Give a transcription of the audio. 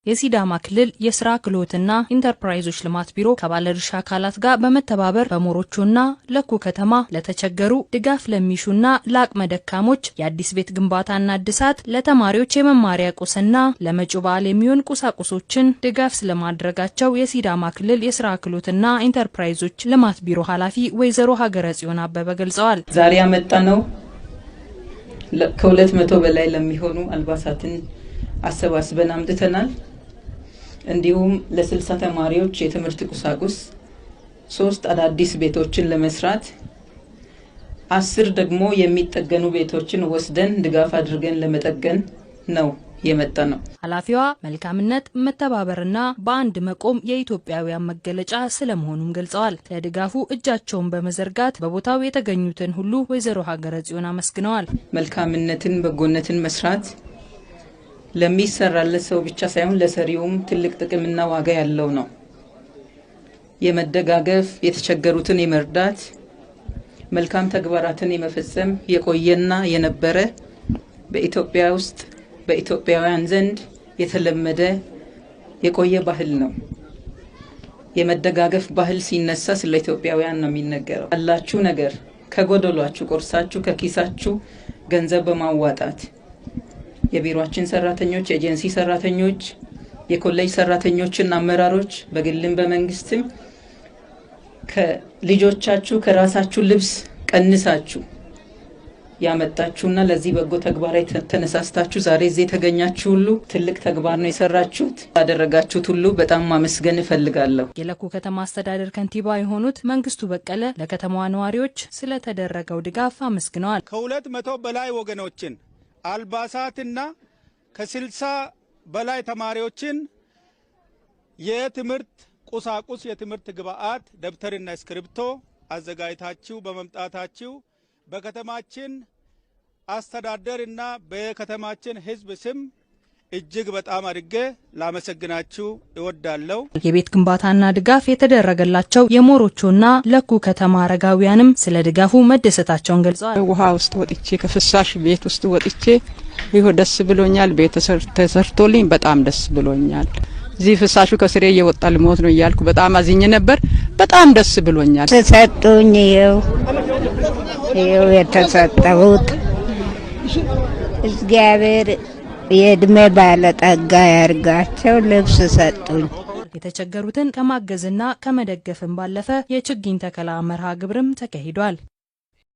የሲዳማ ክልል የስራ ክህሎትና ኢንተርፕራይዞች ልማት ቢሮ ከባለድርሻ አካላት ጋር በመተባበር በሞሮቾና ለኩ ከተማ ለተቸገሩ ድጋፍ ለሚሹና ለአቅመ ደካሞች የአዲስ ቤት ግንባታና እድሳት ለተማሪዎች የመማሪያ ቁስና ለመጪው በዓል የሚሆን ቁሳቁሶችን ድጋፍ ስለማድረጋቸው የሲዳማ ክልል የስራ ክህሎትና ኢንተርፕራይዞች ልማት ቢሮ ኃላፊ ወይዘሮ ሀገረ ጽዮን አበበ ገልጸዋል። ዛሬ ያመጣነው ከ200 በላይ ለሚሆኑ አልባሳትን አሰባስበን አምጥተናል። እንዲሁም ለ60 ተማሪዎች የትምህርት ቁሳቁስ 3 አዳዲስ ቤቶችን ለመስራት 10 ደግሞ የሚጠገኑ ቤቶችን ወስደን ድጋፍ አድርገን ለመጠገን ነው የመጣነው። ኃላፊዋ መልካምነት መተባበርና በአንድ መቆም የኢትዮጵያውያን መገለጫ ስለመሆኑም ገልጸዋል። ለድጋፉ እጃቸውን በመዘርጋት በቦታው የተገኙትን ሁሉ ወይዘሮ ሀገረ ጽዮን አመስግነዋል። መልካምነትን በጎነትን መስራት ለሚሰራለት ሰው ብቻ ሳይሆን ለሰሪውም ትልቅ ጥቅምና ዋጋ ያለው ነው። የመደጋገፍ የተቸገሩትን የመርዳት መልካም ተግባራትን የመፈጸም የቆየና የነበረ በኢትዮጵያ ውስጥ በኢትዮጵያውያን ዘንድ የተለመደ የቆየ ባህል ነው። የመደጋገፍ ባህል ሲነሳ ስለ ኢትዮጵያውያን ነው የሚነገረው። ያላችሁ ነገር ከጎደሏችሁ ቆርሳችሁ ከኪሳችሁ ገንዘብ በማዋጣት የቢሮአችን ሰራተኞች፣ የኤጀንሲ ሰራተኞች፣ የኮሌጅ ሰራተኞችና አመራሮች በግልም በመንግስትም ከልጆቻችሁ ከራሳችሁ ልብስ ቀንሳችሁ ያመጣችሁና ለዚህ በጎ ተግባር ተነሳስታችሁ ዛሬ እዚህ የተገኛችሁ ሁሉ ትልቅ ተግባር ነው የሰራችሁት። ያደረጋችሁት ሁሉ በጣም ማመስገን እፈልጋለሁ። የለኩ ከተማ አስተዳደር ከንቲባ የሆኑት መንግስቱ በቀለ ለከተማዋ ነዋሪዎች ስለተደረገው ድጋፍ አመስግነዋል። ከ200 በላይ ወገኖችን አልባሳትና ከ60 በላይ ተማሪዎችን የትምህርት ቁሳቁስ የትምህርት ግብአት ደብተርና እስክሪብቶ አዘጋጅታችሁ በመምጣታችሁ በከተማችን አስተዳደርና በከተማችን ሕዝብ ስም እጅግ በጣም አድርጌ ላመሰግናችሁ እወዳለሁ። የቤት ግንባታና ድጋፍ የተደረገላቸው የሞሮቾና ለኩ ከተማ አረጋውያንም ስለ ድጋፉ መደሰታቸውን ገልጸዋል። ውሃ ውስጥ ወጥቼ ከፍሳሽ ቤት ውስጥ ወጥቼ ይሄ ደስ ብሎኛል። ቤት ተሰርቶልኝ በጣም ደስ ብሎኛል። እዚህ ፍሳሹ ከስሬ እየወጣ ልሞት ነው እያልኩ በጣም አዝኜ ነበር። በጣም ደስ ብሎኛል። ተሰጡኝ ይኸው የተሰጠሁት እግዚአብሔር የእድሜ ባለጠጋ ያርጋቸው ልብስ ሰጡኝ። የተቸገሩትን ከማገዝና ከመደገፍም ባለፈ የችግኝ ተከላ መርሃ ግብርም ተካሂዷል።